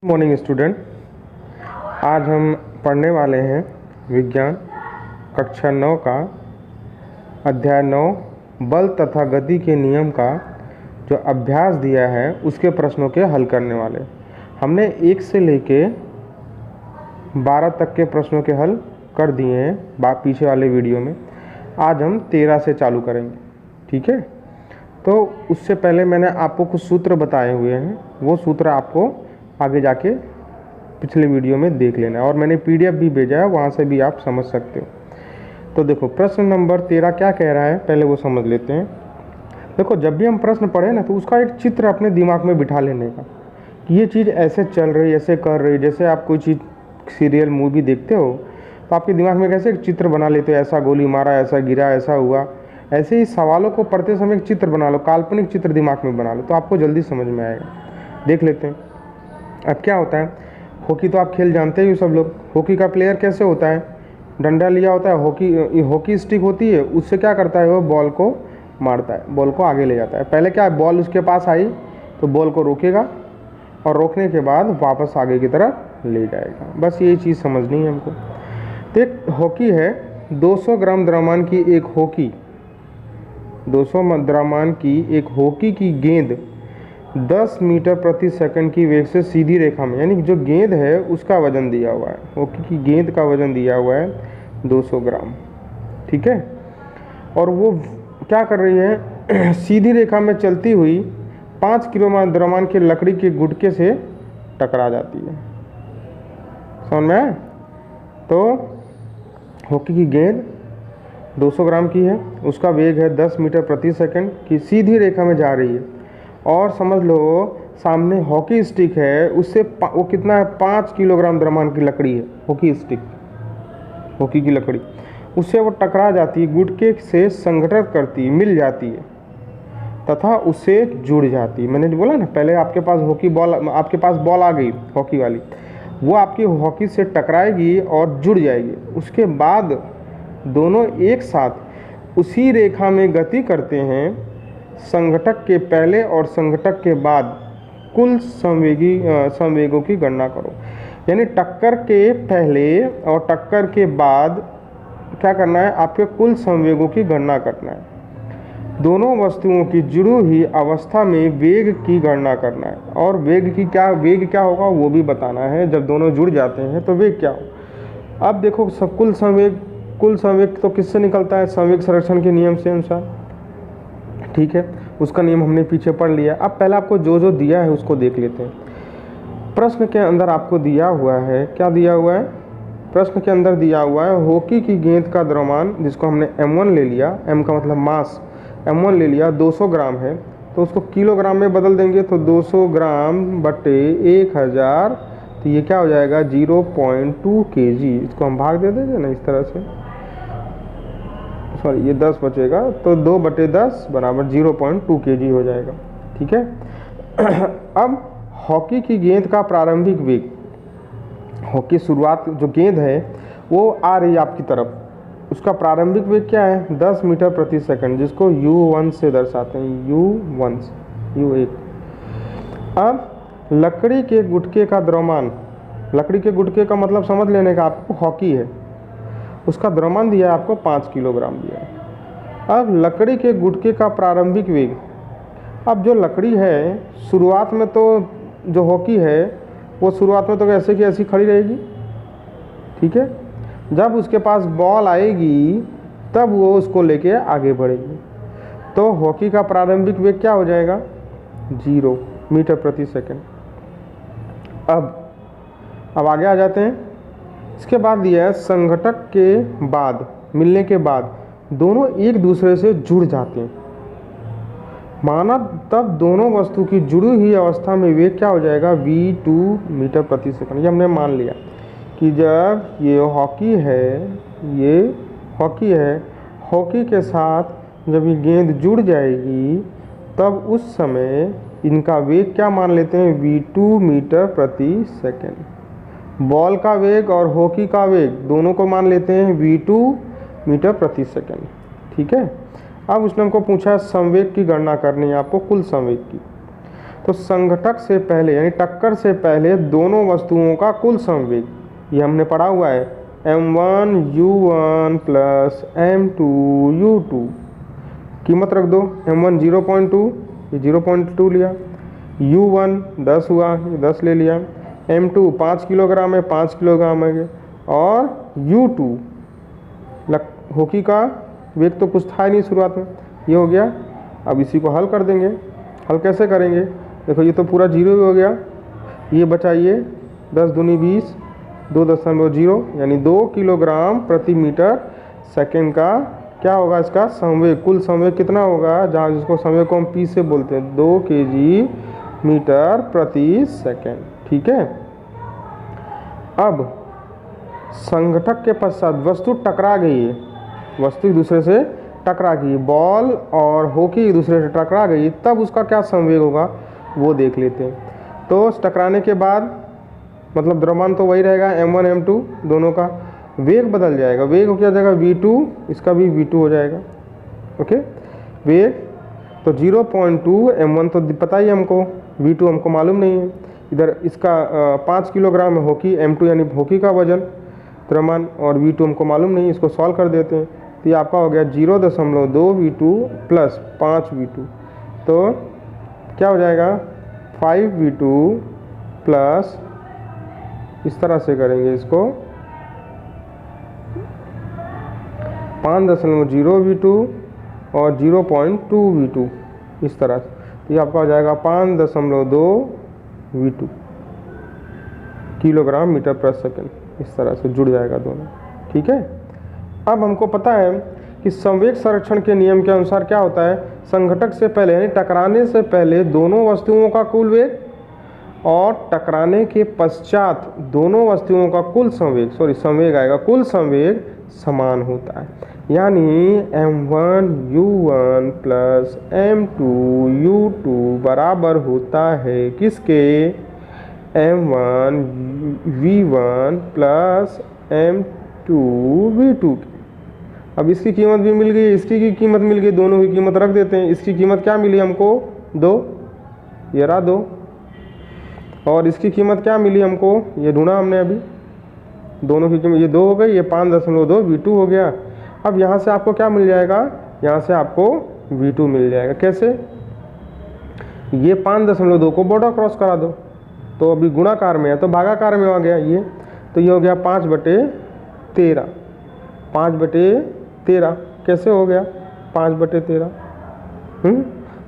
Morning student, आज हम पढ़ने वाले हैं विज्ञान कक्षा 9 का अध्याय 9 बल तथा गति के नियम का जो अभ्यास दिया है उसके प्रश्नों के हल करने वाले। हमने 1 से लेके 12 तक के प्रश्नों के हल कर दिए हैं पीछे वाले वीडियो में। आज हम 13 से चालू करेंगे, ठीक है। तो उससे पहले मैंने आपको कुछ सूत्र बताए हुए हैं, वो सूत्र आपको आगे जाके पिछले वीडियो में देख लेना है, और मैंने PDF भी भेजा है, वहाँ से भी आप समझ सकते हो। तो देखो प्रश्न नंबर 13 क्या कह रहा है, पहले वो समझ लेते हैं। देखो, जब भी हम प्रश्न पढ़े ना तो उसका एक चित्र अपने दिमाग में बिठा लेने का कि ये चीज़ ऐसे चल रही, ऐसे कर रही। जैसे आप कोई चीज़ सीरियल मूवी देखते हो तो आपके दिमाग में कैसे एक चित्र बना लेते हो, ऐसा गोली मारा, ऐसा गिरा, ऐसा हुआ। ऐसे ही सवालों को पढ़ते समय एक चित्र बना लो, काल्पनिक चित्र दिमाग में बना लो, तो आपको जल्दी समझ में आएगा। देख लेते हैं। अब क्या होता है, हॉकी तो आप खेल जानते ही सब लोग। हॉकी का प्लेयर कैसे होता है, डंडा लिया होता है, हॉकी स्टिक होती है, उससे क्या करता है, वो बॉल को मारता है, बॉल को आगे ले जाता है। पहले क्या है, बॉल उसके पास आई तो बॉल को रोकेगा और रोकने के बाद वापस आगे की तरफ ले जाएगा। बस यही चीज़ समझनी है हमको। तो एक हॉकी है, 200 ग्राम द्रव्यमान की एक हॉकी, 200 द्रव्यमान की एक हॉकी की गेंद 10 मीटर प्रति सेकंड की वेग से सीधी रेखा में, यानी जो गेंद है उसका वजन दिया हुआ है, हॉकी की गेंद का वजन दिया हुआ है 200 ग्राम, ठीक है। और वो क्या कर रही है, सीधी रेखा में चलती हुई 5 किलो द्रव्यमान के लकड़ी के गुटके से टकरा जाती है। समझ में आया? तो हॉकी की गेंद 200 ग्राम की है, उसका वेग है 10 मीटर प्रति सेकंड की, सीधी रेखा में जा रही है। और समझ लो सामने हॉकी स्टिक है, उससे वो कितना है, 5 किलोग्राम द्रव्यमान की लकड़ी है हॉकी स्टिक, हॉकी की लकड़ी, उससे वो टकरा जाती है, गुटके से संघटन करती है, मिल जाती है तथा उससे जुड़ जाती है। मैंने बोला ना पहले, आपके पास हॉकी बॉल, आपके पास बॉल आ गई हॉकी वाली, वो आपकी हॉकी से टकराएगी और जुड़ जाएगी। उसके बाद दोनों एक साथ उसी रेखा में गति करते हैं। संघटक के पहले और संघटक के बाद कुल संवेगों की गणना करो। यानी टक्कर के पहले और टक्कर के बाद क्या करना है, आपके कुल संवेगों की गणना करना है। दोनों वस्तुओं की जुड़ी हुई अवस्था में वेग की गणना करना है, और वेग क्या होगा वो भी बताना है। जब दोनों जुड़ जाते हैं तो वेग क्या हो। अब देखो, सब कुल संवेग तो किससे निकलता है, संवेग संरक्षण के नियम से अनुसार, ठीक है। उसका नियम हमने पीछे पढ़ लिया। अब पहले आपको जो दिया है उसको देख लेते हैं। प्रश्न के अंदर आपको दिया हुआ है, क्या दिया हुआ है, प्रश्न के अंदर दिया हुआ है हॉकी की गेंद का द्रव्यमान, जिसको हमने M1 ले लिया, M का मतलब मास, M1 ले लिया, 200 ग्राम है, तो उसको किलोग्राम में बदल देंगे तो 200 ग्राम बटे 1000, तो ये क्या हो जाएगा, 0.2 kg। इसको हम भाग दे देंगे ना इस तरह से, सॉरी ये 10 बचेगा, तो 2/10 बराबर 0.2 kg हो जाएगा, ठीक है। अब हॉकी की गेंद का प्रारंभिक वेग, हॉकी शुरुआत जो गेंद है वो आ रही है आपकी तरफ, उसका प्रारंभिक वेग क्या है, 10 मीटर प्रति सेकंड, जिसको U1 से दर्शाते हैं, U1। अब लकड़ी के गुटके का द्रव्यमान, लकड़ी के गुटके का मतलब समझ लेने का, आपको हॉकी है, उसका द्रव्यमान दिया है आपको 5 किलोग्राम दिया है। अब लकड़ी के गुटके का प्रारंभिक वेग, अब जो लकड़ी है शुरुआत में तो जो हॉकी है वो शुरुआत में तो ऐसे की ऐसी खड़ी रहेगी, ठीक है। जब उसके पास बॉल आएगी तब वो उसको लेके आगे बढ़ेगी, तो हॉकी का प्रारंभिक वेग क्या हो जाएगा, 0 मीटर प्रति सेकंड। अब आगे आ जाते हैं। इसके बाद दिया है संघटक के बाद, मिलने के बाद दोनों एक दूसरे से जुड़ जाते हैं, माना तब दोनों वस्तु की जुड़ी हुई अवस्था में वेग क्या हो जाएगा, V2 मीटर प्रति सेकंड। ये हमने मान लिया कि जब ये हॉकी है, हॉकी के साथ जब ये गेंद जुड़ जाएगी तब उस समय इनका वेग क्या मान लेते हैं, V2 मीटर प्रति सेकंड। बॉल का वेग और हॉकी का वेग दोनों को मान लेते हैं V2 मीटर प्रति सेकंड, ठीक है। अब उसने हमको पूछा संवेग की गणना करनी है आपको, कुल संवेग की। तो संघटक से पहले यानी टक्कर से पहले दोनों वस्तुओं का कुल संवेग, ये हमने पढ़ा हुआ है, m1 u1 plus m2 u2। कीमत रख दो, m1 0.2, ये 0.2 लिया, u1 10 हुआ, ये 10 ले लिया, m2 5 किलोग्राम है, 5 किलोग्राम है, और u2 हॉकी का वेग तो कुछ था ही नहीं शुरुआत में, ये हो गया। अब इसी को हल कर देंगे। हल कैसे करेंगे? देखो ये तो पूरा जीरो हो गया, ये बचाइए 10 दूनी 20, 2.0 यानी 2 किलोग्राम प्रति मीटर सेकेंड का क्या होगा इसका संवेग। कुल संवेग कितना होगा, जहाँ जिसको संवेग को हम पी से बोलते हैं, 2 kg मीटर प्रति सेकेंड। ठीक है। अब संघटक के पश्चात वस्तु टकरा गई है, वस्तु एक दूसरे से टकरा गई, बॉल और हॉकी एक दूसरे से टकरा गई, तब उसका क्या संवेग होगा वो देख लेते हैं। तो टकराने के बाद मतलब द्रव्यमान तो वही रहेगा, m1 m2 दोनों का वेग बदल जाएगा। वेग हो क्या जाएगा v2, इसका भी v2 हो जाएगा। ओके, वेग तो 0.2 m1 तो पता ही हमको, v2 हमको मालूम नहीं है। इधर इसका 5 किलोग्राम है हॉकी, m2 यानी हॉकी का वजन द्रव्यमान, और v2 हमको मालूम नहीं, इसको सॉल्व कर देते हैं। तो ये आपका हो गया 0.2 v2 प्लस 5 v2, तो क्या हो जाएगा 5 v2 प्लस, इस तरह से करेंगे इसको 5.0 v2 और 0.2 v2 इस तरह से। तो ये आपका हो जाएगा 5.2 v2 किलोग्राम मीटर पर सेकेंड, इस तरह से जुड़ जाएगा दोनों। ठीक है। अब हमको पता है कि संवेग संरक्षण के नियम के अनुसार क्या होता है, संघटक से पहले यानी टकराने से पहले दोनों वस्तुओं का कुल वेग और टकराने के पश्चात दोनों वस्तुओं का कुल संवेग, संवेग आएगा, कुल संवेग समान होता है। यानी m1 u1 plus m2 u2 बराबर होता है किसके, m1 v1 plus m2 v2। अब इसकी कीमत भी मिल गई, इसकी की कीमत मिल गई, दोनों की कीमत रख देते हैं। इसकी कीमत क्या मिली हमको 2, ये रहा 2, और इसकी कीमत क्या मिली हमको, ये ढूंढा हमने अभी, दोनों की कीमत ये 2 हो गई, ये 5.2 v2 हो गया। अब यहाँ से आपको क्या मिल जाएगा, यहाँ से आपको v2 मिल जाएगा। कैसे, ये 5.2 को बॉर्डर क्रॉस करा दो, तो अभी गुणाकार में है तो भागाकार में आ गया ये, तो ये हो गया 5/13, 5/13 कैसे हो गया 5/13,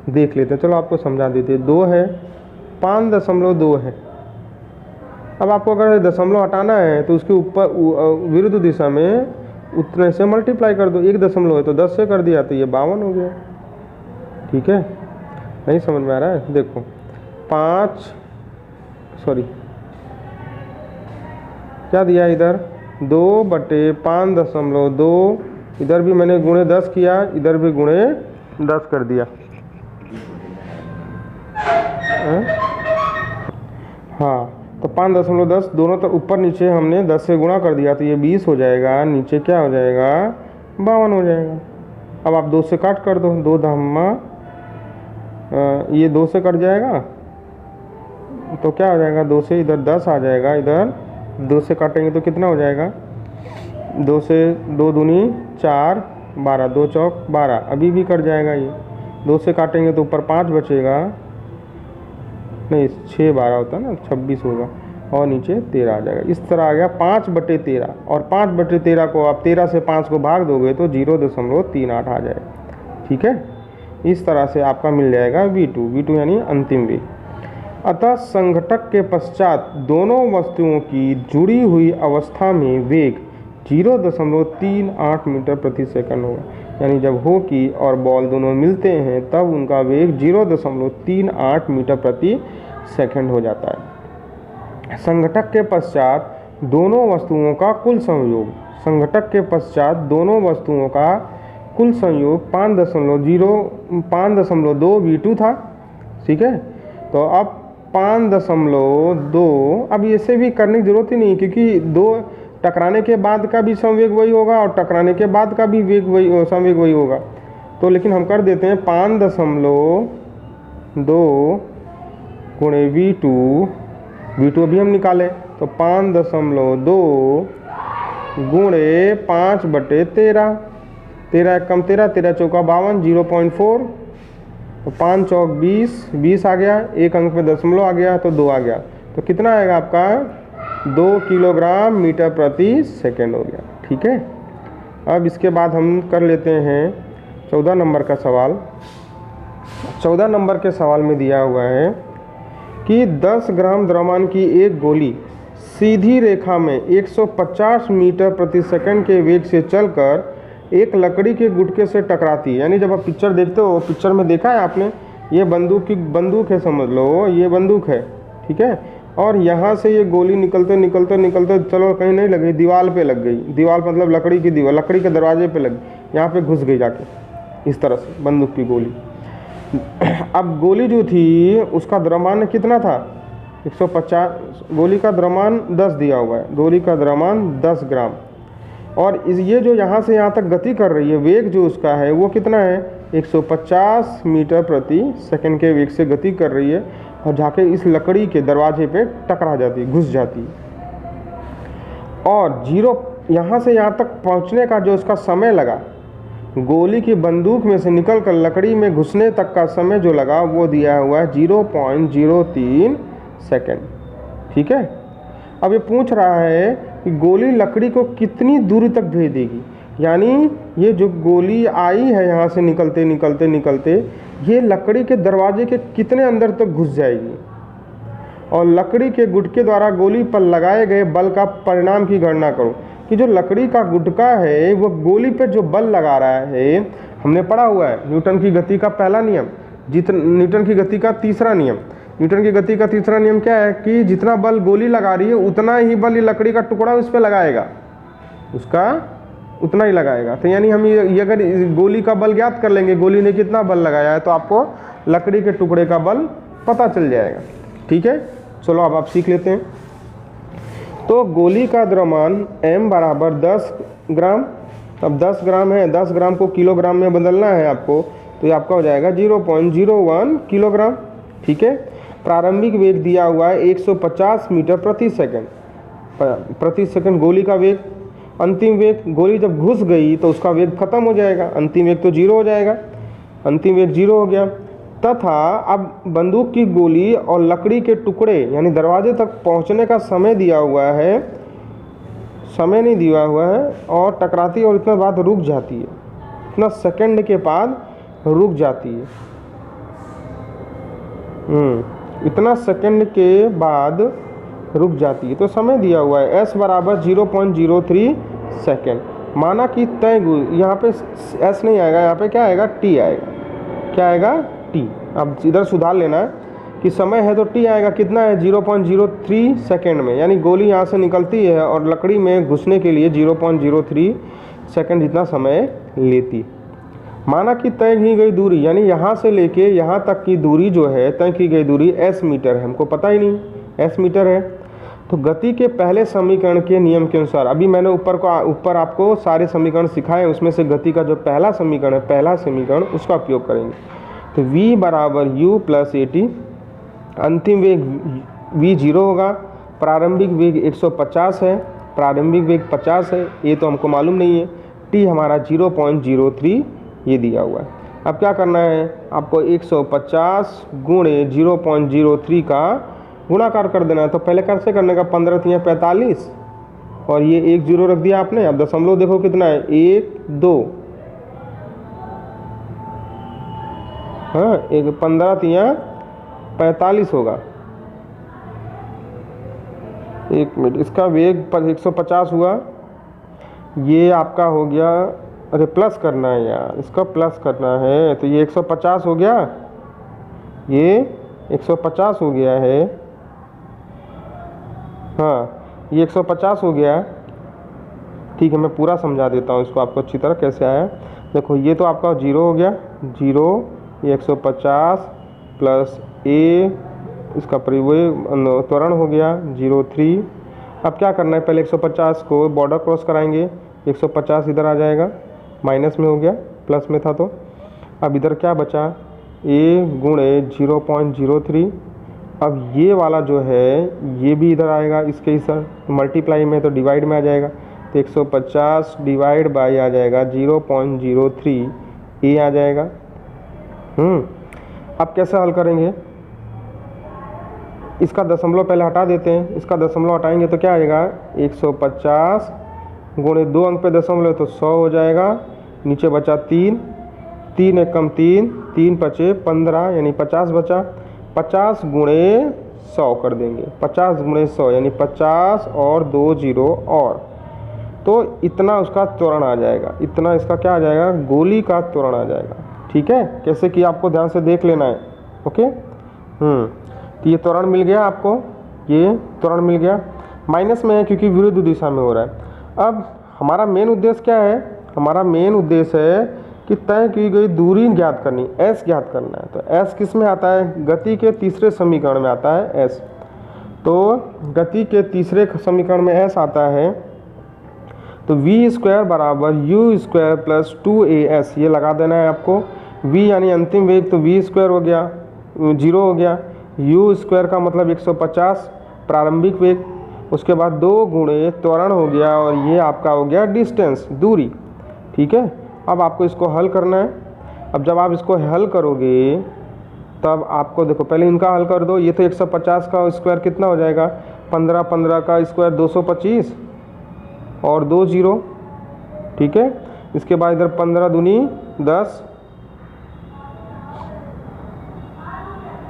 देख लेते हैं, चलो आपको समझा देते हैं। 2 है, 5.2 है। अब आपको अगर दशमलव हटाना है तो उसके ऊपर विरुद्ध दिशा में उतने से मल्टीप्लाई कर दो, 1 दशमलव है तो 10 से कर दिया तो ये 52 हो गया। ठीक है, नहीं समझ में आ रहा है, देखो 5 क्या दिया इधर 2/5.2, इधर भी मैंने गुणे 10 किया, इधर भी गुणे 10 कर दिया। हाँ, तो 5.10 दोनों तो ऊपर नीचे हमने 10 से गुणा कर दिया, तो ये 20 हो जाएगा, नीचे क्या हो जाएगा 52 हो जाएगा। अब आप 2 से काट कर दो, 2 धामा ये 2 से कट जाएगा तो क्या हो जाएगा, 2 से इधर 10 आ जाएगा, इधर 2 से काटेंगे तो कितना हो जाएगा, 2 से 2 दूनी 4, 12, 2 चौक 12, अभी भी कट जाएगा ये। 2 से काटेंगे तो ऊपर 5 बचेगा, नहीं 6 12 होता है ना, 26 होगा, और नीचे 13 आ जाएगा। इस तरह आ गया 5/13, और 5/13 को आप 13 से 5 को भाग दोगे तो 0.38 आ जाएगा। ठीक है, इस तरह से आपका मिल जाएगा v2 यानी अंतिम वेग। अतः संघटक के पश्चात दोनों वस्तुओं की जुड़ी हुई अवस्था में वेग 0.38 मीटर प्रति सेकंड होगा। यानी जब हॉकी और बॉल दोनों मिलते हैं तब उनका वेग 0.38 मीटर प्रति सेकंड हो जाता है। संघटक के पश्चात दोनों वस्तुओं का कुल संयोग, संघटक के पश्चात दोनों वस्तुओं का कुल संयोग 5.2 v2 था। ठीक है, तो अब 5.2, अब ऐसे भी करने की जरूरत ही नहीं, क्योंकि 2 टकराने के बाद का भी संवेग वही होगा और टकराने के बाद का भी वेग वही, संवेग वही होगा। तो लेकिन हम कर देते हैं 5.2 गुणे V2 अभी हम निकालें तो 5.2 गुणे 5/13, 13 एक कम 13, 13 चौका 52, 0.4, तो 5 चौक 20 आ गया, एक अंक में दशमलव आ गया तो 2 आ गया, तो कितना आएगा आपका 2 किलोग्राम मीटर प्रति सेकंड हो गया। ठीक है, अब इसके बाद हम कर लेते हैं 14 नंबर का सवाल। 14 नंबर के सवाल में दिया हुआ है कि 10 ग्राम द्रव्यमान की एक गोली सीधी रेखा में 150 मीटर प्रति सेकंड के वेग से चलकर एक लकड़ी के गुटके से टकराती है। यानी जब आप पिक्चर देखते हो, पिक्चर में देखा है आपने, ये बंदूक है, समझ लो ये बंदूक है, ठीक है, और यहाँ से ये गोली निकलते निकलते निकलते चलो कहीं नहीं लगी, दीवार पे लग गई, दीवार मतलब लकड़ी की दीवार, लकड़ी के दरवाजे पे लग गई, यहाँ पे घुस गई जाके, इस तरह से बंदूक की गोली। अब गोली जो थी उसका द्रव्यमान कितना था 150, गोली का द्रव्यमान 10 दिया हुआ है, गोली का द्रव्यमान 10 ग्राम, और ये जो यहाँ से यहाँ तक गति कर रही है, वेग जो उसका है वो कितना है 150 मीटर प्रति सेकंड के वेग से गति कर रही है, और जाके इस लकड़ी के दरवाजे पे टकरा जाती है, घुस जाती है, और यहाँ से यहाँ तक पहुँचने का जो उसका समय लगा, गोली की बंदूक में से निकल कर लकड़ी में घुसने तक का समय जो लगा वो दिया हुआ है 0.03 सेकेंड। ठीक है, अब ये पूछ रहा है कि गोली लकड़ी को कितनी दूरी तक भेज देगी, यानी ये जो गोली आई है यहाँ से निकलते निकलते निकलते ये लकड़ी के दरवाजे के कितने अंदर तक घुस जाएगी, और लकड़ी के गुटके द्वारा गोली पर लगाए गए बल का परिणाम की गणना करो। कि जो लकड़ी का गुटका है वो गोली पे जो बल लगा रहा है, हमने पढ़ा हुआ है न्यूटन की गति का पहला नियम, न्यूटन की गति का तीसरा नियम। न्यूटन की गति का तीसरा नियम क्या है कि जितना बल गोली लगा रही है उतना ही बल ये लकड़ी का टुकड़ा उस पर लगाएगा, उसका उतना ही लगाएगा। तो यानी हम ये अगर गोली का बल ज्ञात कर लेंगे, गोली ने कितना बल लगाया है, तो आपको लकड़ी के टुकड़े का बल पता चल जाएगा। ठीक है, चलो अब आप सीख लेते हैं। तो गोली का द्रव्यमान m बराबर 10 ग्राम, अब 10 ग्राम है, 10 ग्राम को किलोग्राम में बदलना है आपको, तो ये आपका हो जाएगा 0.01 किलोग्राम। ठीक है, प्रारंभिक वेग दिया हुआ है 150 मीटर प्रति सेकंड गोली का वेग। अंतिम वेग, गोली जब घुस गई तो उसका वेग खत्म हो जाएगा, अंतिम वेग तो 0 हो जाएगा, अंतिम वेग 0 हो गया। तथा अब बंदूक की गोली और लकड़ी के टुकड़े यानी दरवाजे तक पहुंचने का समय दिया हुआ है, समय नहीं दिया हुआ है, और टकराती है और इतना बाद रुक जाती है, इतना सेकंड के बाद रुक जाती है, इतना सेकंड के बाद रुक जाती है। तो समय दिया हुआ है s बराबर 0.03 सेकेंड। माना कि तय, यहाँ पे s नहीं आएगा, यहाँ पे क्या आएगा t आएगा, क्या आएगा t। अब इधर सुधार लेना है कि समय है तो t आएगा, कितना है 0.03 सेकेंड में, यानी गोली यहाँ से निकलती है और लकड़ी में घुसने के लिए 0.03 सेकेंड जितना समय लेती। माना कि तय की गई दूरी, यानी यहाँ से लेके यहाँ तक की दूरी जो है, तय की गई दूरी s मीटर है, हमको पता ही नहीं s मीटर है। तो गति के पहले समीकरण के नियम के अनुसार, अभी मैंने ऊपर आपको सारे समीकरण सिखाए, उसमें से गति का जो पहला समीकरण है, पहला समीकरण उसका उपयोग करेंगे। तो v बराबर u प्लस at, अंतिम वेग v 0 होगा, प्रारंभिक वेग 150 है, प्रारंभिक वेग 50 है, ये तो हमको मालूम नहीं है, t हमारा 0.03 ये दिया हुआ है। अब क्या करना है आपको, 150 गुणे 0.03 का गुणाकार कर देना है। तो पहले कैसे करने का, 15 × 45 और ये 1 0 रख दिया आपने। अब दशमलव देखो कितना है, 1 2, हाँ, 15 × 45 होगा। एक मिनट, इसका वेग 150 हुआ, ये आपका हो गया, अरे प्लस करना है यार, इसका प्लस करना है, तो ये 150 हो गया, ये 150 हो गया है, हाँ ये 150 हो गया। ठीक है, मैं पूरा समझा देता हूँ इसको आपको अच्छी तरह कैसे आया। देखो ये तो आपका 0 हो गया, 0, ये 150 प्लस a, इसका त्वरण हो गया 0.3। अब क्या करना है, पहले 150 को बॉर्डर क्रॉस कराएंगे, 150 इधर आ जाएगा, माइनस में हो गया, प्लस में था। तो अब इधर क्या बचा, a गुणे 0.03, अब ये वाला जो है ये भी इधर आएगा, इसके इस मल्टीप्लाई में तो डिवाइड में आ जाएगा, तो 150 डिवाइड बाई आ जाएगा 0.03 ये आ जाएगा। अब कैसे हल करेंगे, इसका दशमलव पहले हटा देते हैं, इसका दशमलव हटाएंगे तो क्या आएगा 150 गुणे 2 अंक पे दशमलव तो 100 हो जाएगा, नीचे बचा 3, 3 एकम 3, 3 पचे 15 यानी 50 बचा, 50 गुणे 100 कर देंगे, 50 गुणे 100 यानी 50 और 2 जीरो और, तो इतना उसका त्वरण आ जाएगा, इतना इसका क्या आ जाएगा गोली का त्वरण आ जाएगा। ठीक है, कैसे कि आपको ध्यान से देख लेना है। ओके, तो ये त्वरण मिल गया आपको, ये त्वरण मिल गया, माइनस में है क्योंकि विरुद्ध दिशा में हो रहा है। अब हमारा मेन उद्देश्य क्या है, हमारा मेन उद्देश्य है कि तय की गई दूरी ज्ञात करनी, s ज्ञात करना है। तो s किस में आता है, गति के तीसरे समीकरण में आता है s। तो गति के तीसरे समीकरण में s आता है, तो v स्क्वायर बराबर u स्क्वायर प्लस 2as ये लगा देना है आपको। v यानी अंतिम वेग, तो v स्क्वायर हो गया 0 हो गया, u स्क्वायर का मतलब 150 प्रारंभिक वेग, उसके बाद 2 गुणे त्वरण हो गया और ये आपका हो गया डिस्टेंस, दूरी। ठीक है, अब आपको इसको हल करना है। अब जब आप इसको हल करोगे तब आपको देखो, पहले इनका हल कर दो, ये तो 150 का स्क्वायर कितना हो जाएगा 15, 15 का स्क्वायर 225 और 2 जीरो। ठीक है, इसके बाद इधर 15 दूनी 10,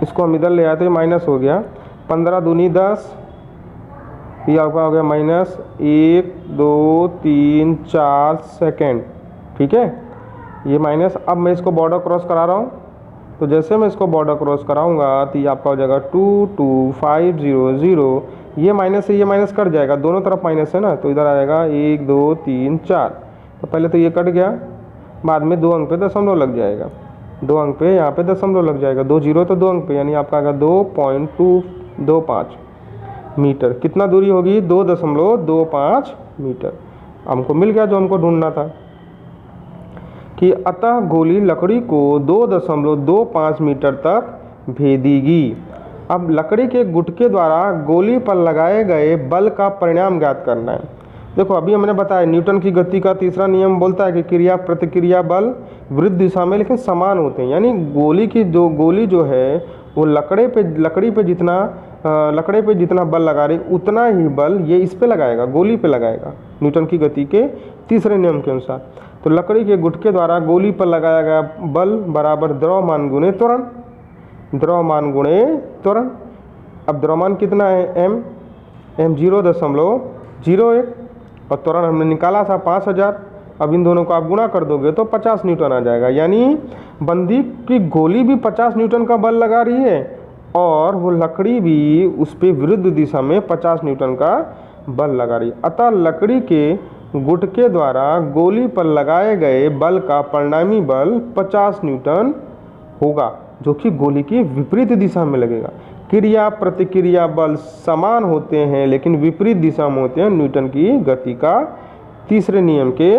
इसको हम इधर ले आए तो ये माइनस हो गया, 15 दूनी 10, ये आपका हो गया माइनस 1 2 3 4 सेकेंड। ठीक है, ये माइनस। अब मैं इसको बॉर्डर क्रॉस करा रहा हूँ, तो जैसे मैं इसको बॉर्डर क्रॉस कराऊंगा तो ये आपका हो जाएगा 2 2 5 0 0, ये माइनस से ये माइनस कट जाएगा, दोनों तरफ माइनस है ना, तो इधर आ जाएगा 1 2 3 4। तो पहले तो ये कट गया, बाद में 2 अंक पे दशमलव लग जाएगा, 2 अंक पे यहाँ पे दशमलव लग जाएगा, 2 जीरो तो 2 अंक पे, यानी आपका आएगा 2.225 मीटर। कितना दूरी होगी 2.25 मीटर। हमको मिल गया जो हमको ढूंढना था, कि अतः गोली लकड़ी को 2.25 मीटर तक भेदेगी। अब लकड़ी के गुटके द्वारा गोली पर लगाए गए बल का परिणाम ज्ञात करना है। देखो अभी हमने बताया न्यूटन की गति का तीसरा नियम बोलता है कि क्रिया प्रतिक्रिया बल विरुद्ध दिशा में लेकिन समान होते हैं, यानी गोली जो है वो लकड़े पे जितना बल लगा रही उतना ही बल ये इस पे लगाएगा, गोली पे लगाएगा, न्यूटन की गति के तीसरे नियम के अनुसार। तो लकड़ी के गुटके द्वारा गोली पर लगाया गया बल बराबर द्रव्यमान गुणे त्वरण, द्रव्यमान गुणे त्वरण। अब द्रव्यमान कितना है m 0.01 और त्वरण हमने निकाला था 5000। अब इन दोनों को आप गुणा कर दोगे तो 50 न्यूटन आ जाएगा, यानी बंदी की गोली भी 50 न्यूटन का बल लगा रही है और वो लकड़ी भी उस पर विरुद्ध दिशा में 50 न्यूटन का बल लगा रही है। अतः लकड़ी के गुटके द्वारा गोली पर लगाए गए बल का परिणामी बल 50 न्यूटन होगा, जो कि गोली की विपरीत दिशा में लगेगा। क्रिया प्रतिक्रिया बल समान होते हैं लेकिन विपरीत दिशा में होते हैं न्यूटन की गति का तीसरे नियम के